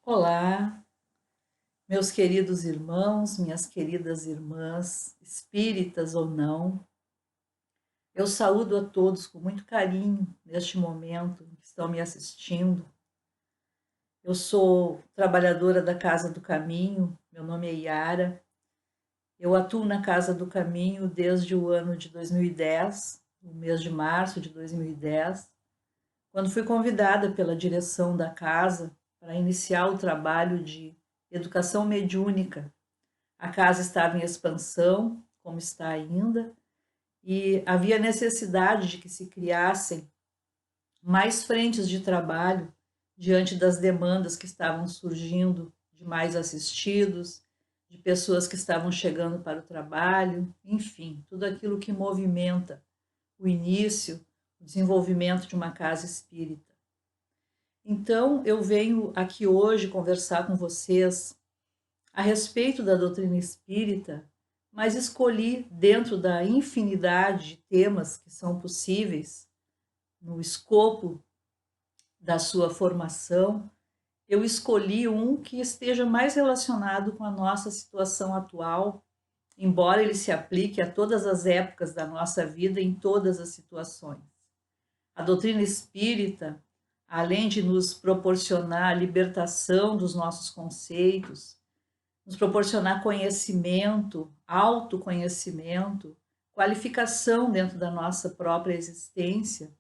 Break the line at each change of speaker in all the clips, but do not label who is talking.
Olá, meus queridos irmãos, minhas queridas irmãs, espíritas ou não. Eu saúdo a todos com muito carinho neste momento que estão me assistindo. Eu sou trabalhadora da Casa do Caminho, meu nome é Yara. Eu atuo na Casa do Caminho desde o ano de 2010, no mês de março de 2010, quando fui convidada pela direção da casa para iniciar o trabalho de educação mediúnica. A casa estava em expansão, como está ainda, e havia necessidade de que se criassem mais frentes de trabalho diante das demandas que estavam surgindo de mais assistidos, de pessoas que estavam chegando para o trabalho, enfim, tudo aquilo que movimenta o início, o desenvolvimento de uma casa espírita. Então, eu venho aqui hoje conversar com vocês a respeito da doutrina espírita, mas escolhi, dentro da infinidade de temas que são possíveis no escopo da sua formação, eu escolhi um que esteja mais relacionado com a nossa situação atual, embora ele se aplique a todas as épocas da nossa vida, em todas as situações. A doutrina espírita, além de nos proporcionar a libertação dos nossos conceitos, nos proporcionar conhecimento, autoconhecimento, qualificação dentro da nossa própria existência,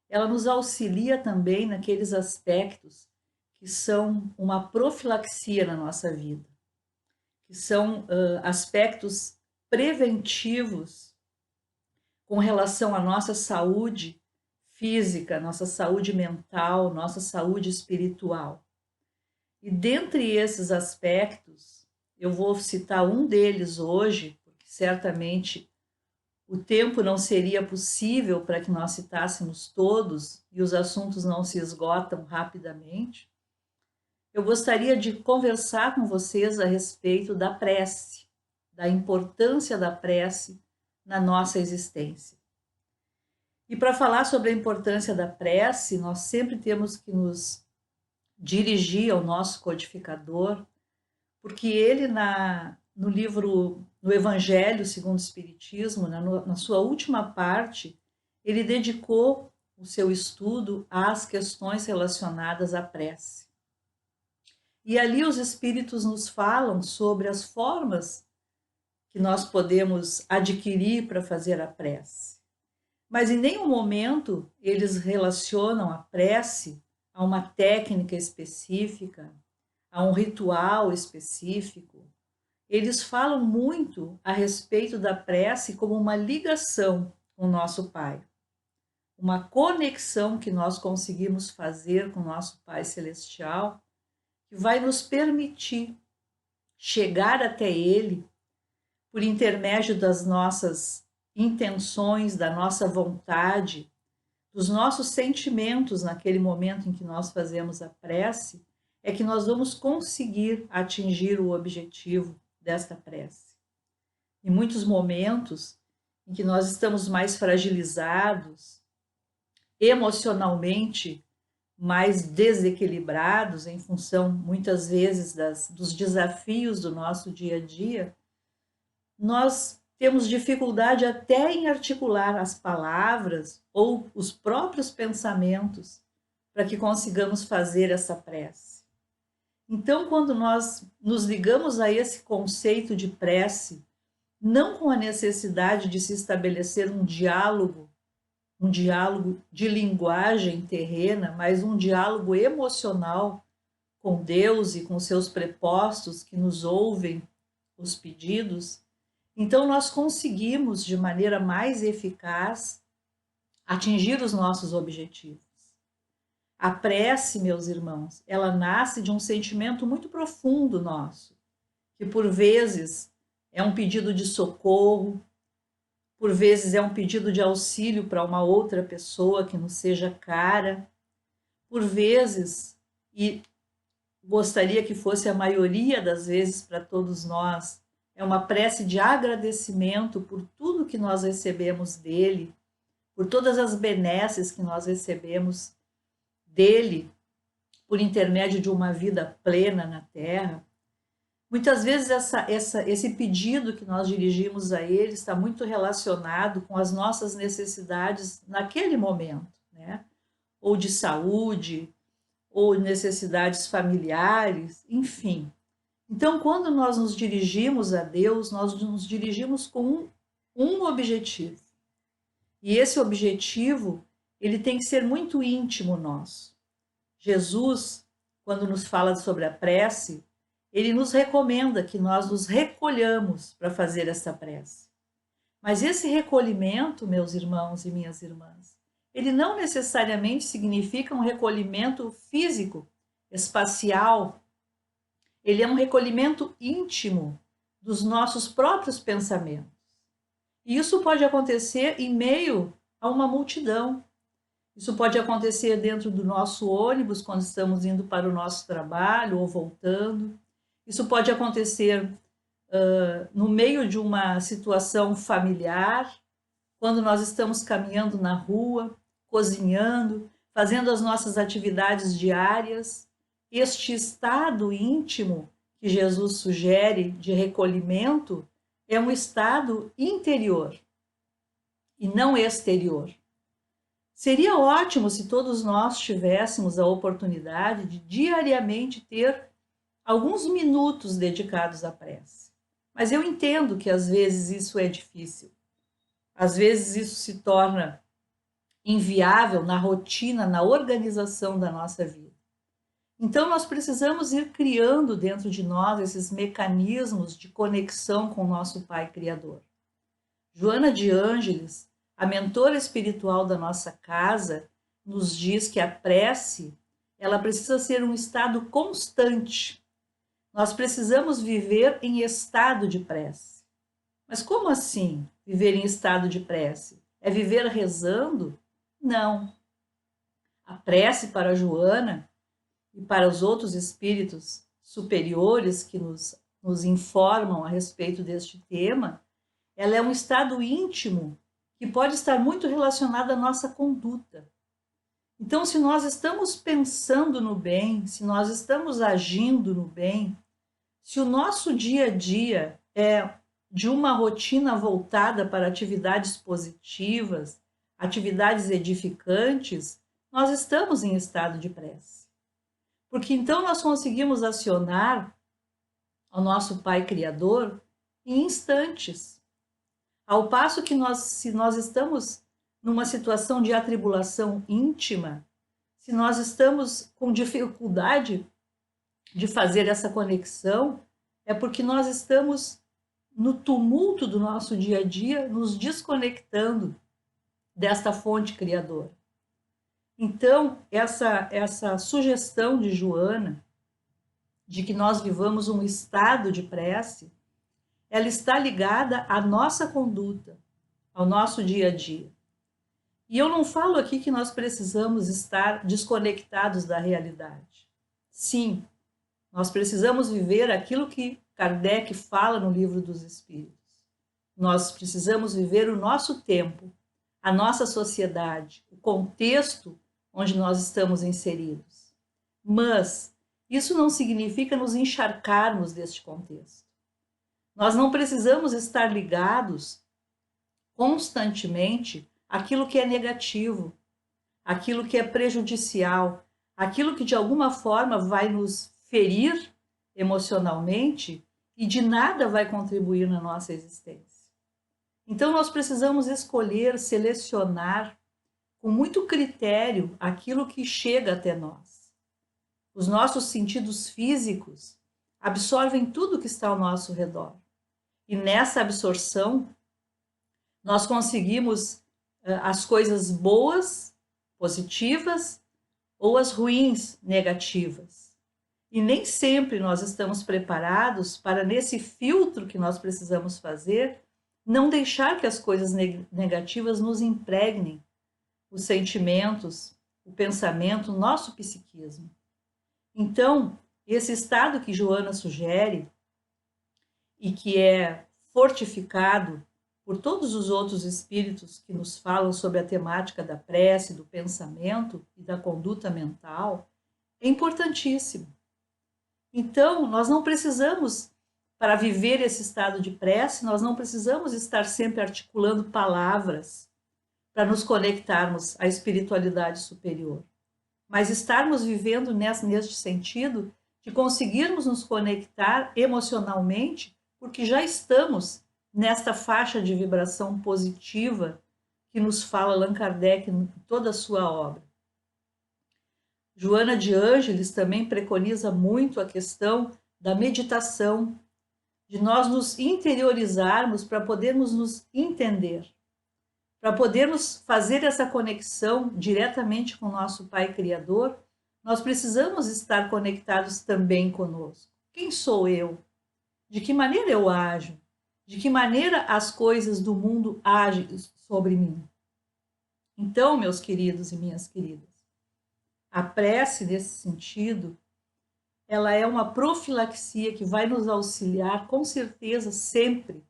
ela nos auxilia também naqueles aspectos que são uma profilaxia na nossa vida, que são aspectos preventivos com relação à nossa saúde física, nossa saúde mental, nossa saúde espiritual. E dentre esses aspectos, eu vou citar um deles hoje, porque certamente o tempo não seria possível para que nós citássemos todos e os assuntos não se esgotam rapidamente. Eu gostaria de conversar com vocês a respeito da prece, da importância da prece na nossa existência. E para falar sobre a importância da prece, nós sempre temos que nos dirigir ao nosso codificador, porque ele no livro, no Evangelho segundo o Espiritismo, na sua última parte, ele dedicou o seu estudo às questões relacionadas à prece. E ali os Espíritos nos falam sobre as formas que nós podemos adquirir para fazer a prece. Mas em nenhum momento eles relacionam a prece a uma técnica específica, a um ritual específico. Eles falam muito a respeito da prece como uma ligação com o nosso Pai, uma conexão que nós conseguimos fazer com o nosso Pai Celestial, que vai nos permitir chegar até Ele por intermédio das nossas intenções, da nossa vontade, dos nossos sentimentos naquele momento em que nós fazemos a prece, é que nós vamos conseguir atingir o objetivo desta prece. Em muitos momentos em que nós estamos mais fragilizados, emocionalmente mais desequilibrados, em função, muitas vezes, dos desafios do nosso dia a dia, nós temos dificuldade até em articular as palavras ou os próprios pensamentos para que consigamos fazer essa prece. Então, quando nós nos ligamos a esse conceito de prece, não com a necessidade de se estabelecer um diálogo de linguagem terrena, mas um diálogo emocional com Deus e com seus prepostos que nos ouvem os pedidos, então nós conseguimos, de maneira mais eficaz, atingir os nossos objetivos. A prece, meus irmãos, ela nasce de um sentimento muito profundo nosso, que por vezes é um pedido de socorro, por vezes é um pedido de auxílio para uma outra pessoa que nos seja cara, por vezes, e gostaria que fosse a maioria das vezes para todos nós, é uma prece de agradecimento por tudo que nós recebemos dele, por todas as benesses que nós recebemos dele, por intermédio de uma vida plena na Terra. Muitas vezes esse pedido que nós dirigimos a Ele está muito relacionado com as nossas necessidades naquele momento, né? Ou de saúde, ou necessidades familiares, enfim. Então, quando nós nos dirigimos a Deus, nós nos dirigimos com um objetivo. E esse objetivo, ele tem que ser muito íntimo nosso. Jesus, quando nos fala sobre a prece, ele nos recomenda que nós nos recolhamos para fazer essa prece. Mas esse recolhimento, meus irmãos e minhas irmãs, ele não necessariamente significa um recolhimento físico, espacial. Ele é um recolhimento íntimo dos nossos próprios pensamentos. E isso pode acontecer em meio a uma multidão. Isso pode acontecer dentro do nosso ônibus, quando estamos indo para o nosso trabalho ou voltando. Isso pode acontecer no meio de uma situação familiar, quando nós estamos caminhando na rua, cozinhando, fazendo as nossas atividades diárias. Este estado íntimo que Jesus sugere de recolhimento é um estado interior e não exterior. Seria ótimo se todos nós tivéssemos a oportunidade de diariamente ter alguns minutos dedicados à prece. Mas eu entendo que às vezes isso é difícil. Às vezes isso se torna inviável na rotina, na organização da nossa vida. Então nós precisamos ir criando dentro de nós esses mecanismos de conexão com o nosso Pai Criador. Joana de Ângeles, a mentora espiritual da nossa casa, nos diz que a prece, ela precisa ser um estado constante. Nós precisamos viver em estado de prece. Mas como assim, viver em estado de prece? É viver rezando? Não. A prece para Joana e para os outros espíritos superiores que nos informam a respeito deste tema, ela é um estado íntimo que pode estar muito relacionado à nossa conduta. Então, se nós estamos pensando no bem, se nós estamos agindo no bem, se o nosso dia a dia é de uma rotina voltada para atividades positivas, atividades edificantes, nós estamos em estado de prece. Porque então nós conseguimos acionar o nosso Pai Criador em instantes. Ao passo que se nós estamos numa situação de atribulação íntima, se nós estamos com dificuldade de fazer essa conexão, é porque nós estamos no tumulto do nosso dia a dia, nos desconectando desta fonte criadora. Então, essa sugestão de Joana, de que nós vivamos um estado de prece, ela está ligada à nossa conduta, ao nosso dia a dia. E eu não falo aqui que nós precisamos estar desconectados da realidade. Sim, nós precisamos viver aquilo que Kardec fala no Livro dos Espíritos. Nós precisamos viver o nosso tempo, a nossa sociedade, o contexto onde nós estamos inseridos. Mas isso não significa nos encharcarmos deste contexto. Nós não precisamos estar ligados constantemente àquilo que é negativo, àquilo que é prejudicial, aquilo que de alguma forma vai nos ferir emocionalmente e de nada vai contribuir na nossa existência. Então nós precisamos escolher, selecionar com muito critério aquilo que chega até nós. Os nossos sentidos físicos absorvem tudo que está ao nosso redor. E nessa absorção nós conseguimos as coisas boas, positivas, ou as ruins, negativas. E nem sempre nós estamos preparados para, nesse filtro que nós precisamos fazer, não deixar que as coisas negativas nos impregnem os sentimentos, o pensamento, o nosso psiquismo. Então, esse estado que Joana sugere e que é fortificado por todos os outros espíritos que nos falam sobre a temática da prece, do pensamento e da conduta mental, é importantíssimo. Então, nós não precisamos, para viver esse estado de prece, nós não precisamos estar sempre articulando palavras para nos conectarmos à espiritualidade superior, mas estarmos vivendo neste sentido de conseguirmos nos conectar emocionalmente, porque já estamos nesta faixa de vibração positiva que nos fala Allan Kardec em toda a sua obra. Joana de Ângeles também preconiza muito a questão da meditação, de nós nos interiorizarmos para podermos nos entender, para podermos fazer essa conexão diretamente com o nosso Pai Criador. Nós precisamos estar conectados também conosco. Quem sou eu? De que maneira eu ajo? De que maneira as coisas do mundo agem sobre mim? Então, meus queridos e minhas queridas, a prece, nesse sentido, ela é uma profilaxia que vai nos auxiliar, com certeza, sempre,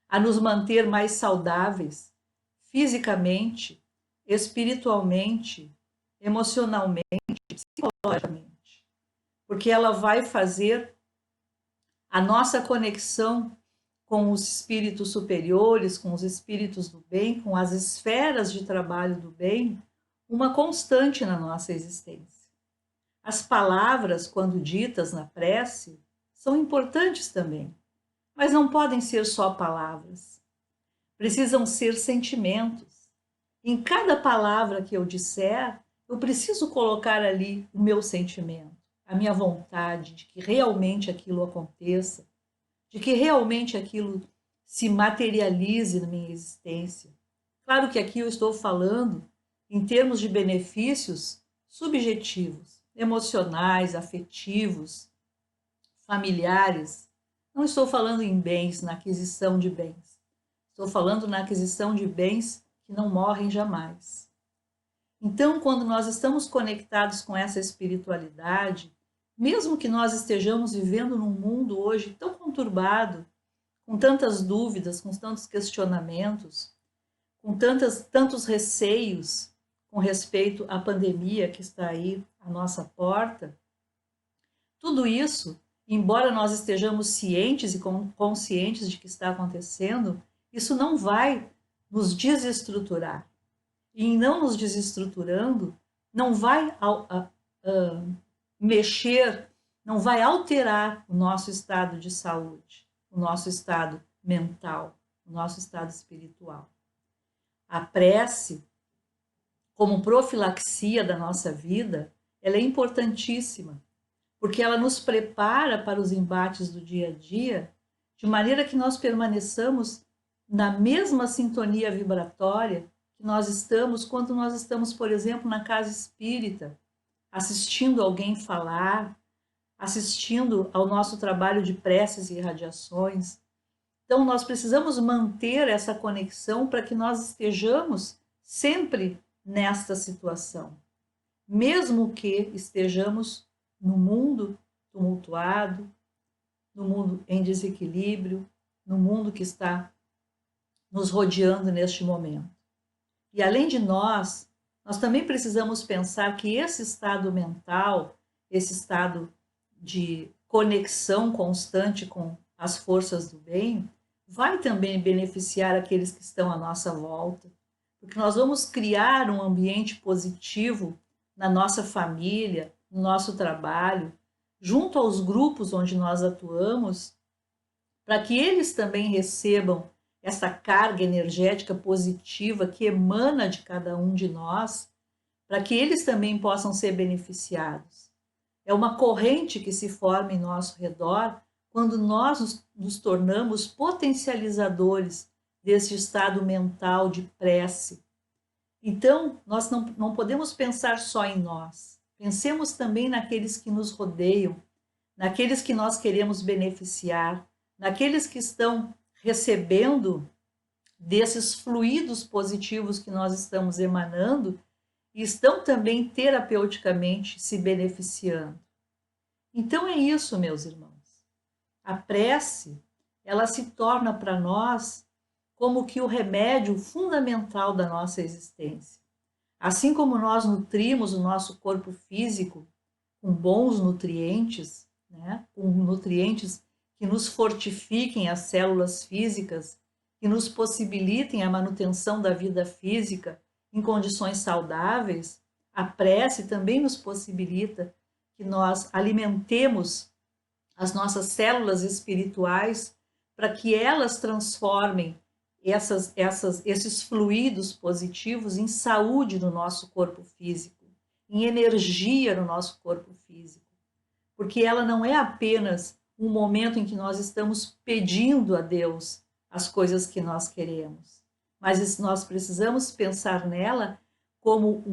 a nos manter mais saudáveis, fisicamente, espiritualmente, emocionalmente, psicologicamente, porque ela vai fazer a nossa conexão com os espíritos superiores, com os espíritos do bem, com as esferas de trabalho do bem, uma constante na nossa existência. As palavras, quando ditas na prece, são importantes também, mas não podem ser só palavras. Precisam ser sentimentos. Em cada palavra que eu disser, eu preciso colocar ali o meu sentimento, a minha vontade de que realmente aquilo aconteça, de que realmente aquilo se materialize na minha existência. Claro que aqui eu estou falando em termos de benefícios subjetivos, emocionais, afetivos, familiares. Não estou falando em bens, na aquisição de bens. Estou falando na aquisição de bens que não morrem jamais. Então, quando nós estamos conectados com essa espiritualidade, mesmo que nós estejamos vivendo num mundo hoje tão conturbado, com tantas dúvidas, com tantos questionamentos, com tantos receios com respeito à pandemia que está aí à nossa porta, tudo isso, embora nós estejamos cientes e conscientes de que está acontecendo, isso não vai nos desestruturar. E em não nos desestruturando, não vai mexer, não vai alterar o nosso estado de saúde, o nosso estado mental, o nosso estado espiritual. A prece, como profilaxia da nossa vida, ela é importantíssima, porque ela nos prepara para os embates do dia a dia, de maneira que nós permaneçamos na mesma sintonia vibratória que nós estamos quando nós estamos, por exemplo, na casa espírita, assistindo alguém falar, assistindo ao nosso trabalho de preces e irradiações. Então, nós precisamos manter essa conexão para que nós estejamos sempre nesta situação, mesmo que estejamos no mundo tumultuado, no mundo em desequilíbrio, no mundo que está nos rodeando neste momento. E além de nós também precisamos pensar que esse estado mental, esse estado de conexão constante com as forças do bem, vai também beneficiar aqueles que estão à nossa volta, porque nós vamos criar um ambiente positivo na nossa família, no nosso trabalho, junto aos grupos onde nós atuamos, para que eles também recebam essa carga energética positiva que emana de cada um de nós, para que eles também possam ser beneficiados. É uma corrente que se forma em nosso redor quando nós nos tornamos potencializadores desse estado mental de prece. Então, nós não podemos pensar só em nós. Pensemos também naqueles que nos rodeiam, naqueles que nós queremos beneficiar, naqueles que estão recebendo desses fluidos positivos que nós estamos emanando e estão também terapeuticamente se beneficiando. Então é isso, meus irmãos. A prece, ela se torna para nós como que o remédio fundamental da nossa existência. Assim como nós nutrimos o nosso corpo físico com bons nutrientes, né? Com nutrientes que nos fortifiquem as células físicas, que nos possibilitem a manutenção da vida física em condições saudáveis, a prece também nos possibilita que nós alimentemos as nossas células espirituais para que elas transformem esses fluidos positivos em saúde no nosso corpo físico, em energia no nosso corpo físico. Porque ela não é apenas um momento em que nós estamos pedindo a Deus as coisas que nós queremos, mas nós precisamos pensar nela como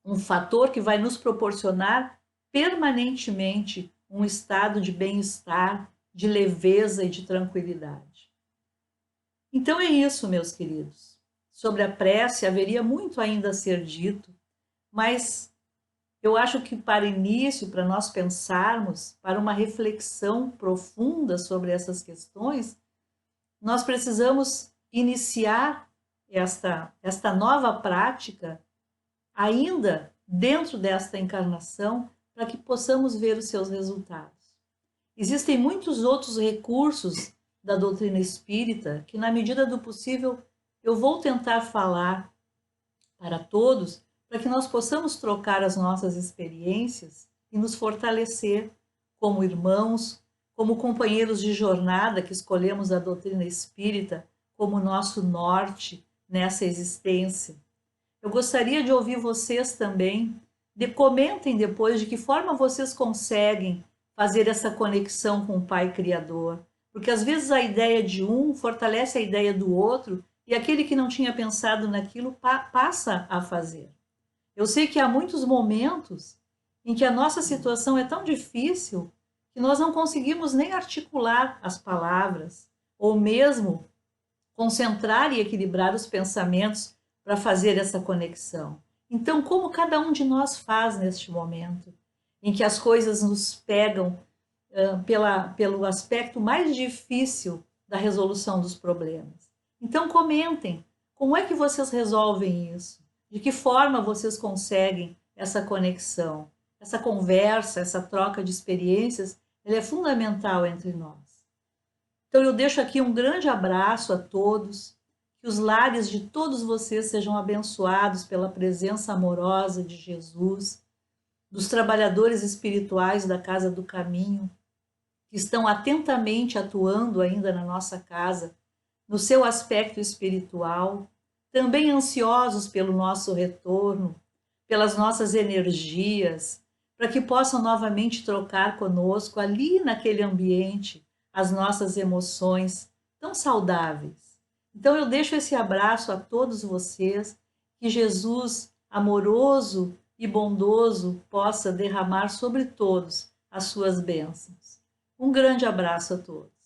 um fator que vai nos proporcionar permanentemente um estado de bem-estar, de leveza e de tranquilidade. Então é isso, meus queridos. Sobre a prece haveria muito ainda a ser dito, mas eu acho que para início, para nós pensarmos, para uma reflexão profunda sobre essas questões, nós precisamos iniciar esta nova prática ainda dentro desta encarnação, para que possamos ver os seus resultados. Existem muitos outros recursos da doutrina espírita que, na medida do possível, eu vou tentar falar para todos, para que nós possamos trocar as nossas experiências e nos fortalecer como irmãos, como companheiros de jornada que escolhemos a doutrina espírita como nosso norte nessa existência. Eu gostaria de ouvir vocês também. Comentem depois de que forma vocês conseguem fazer essa conexão com o Pai Criador. Porque às vezes a ideia de um fortalece a ideia do outro e aquele que não tinha pensado naquilo passa a fazer. Eu sei que há muitos momentos em que a nossa situação é tão difícil que nós não conseguimos nem articular as palavras ou mesmo concentrar e equilibrar os pensamentos para fazer essa conexão. Então, como cada um de nós faz neste momento, em que as coisas nos pegam pelo aspecto mais difícil da resolução dos problemas? Então, comentem como é que vocês resolvem isso, de que forma vocês conseguem essa conexão, essa conversa, essa troca de experiências, ela é fundamental entre nós. Então, eu deixo aqui um grande abraço a todos, que os lares de todos vocês sejam abençoados pela presença amorosa de Jesus, dos trabalhadores espirituais da Casa do Caminho, que estão atentamente atuando ainda na nossa casa, no seu aspecto espiritual, também ansiosos pelo nosso retorno, pelas nossas energias, para que possam novamente trocar conosco ali naquele ambiente as nossas emoções tão saudáveis. Então eu deixo esse abraço a todos vocês, que Jesus, amoroso e bondoso, possa derramar sobre todos as suas bênçãos. Um grande abraço a todos.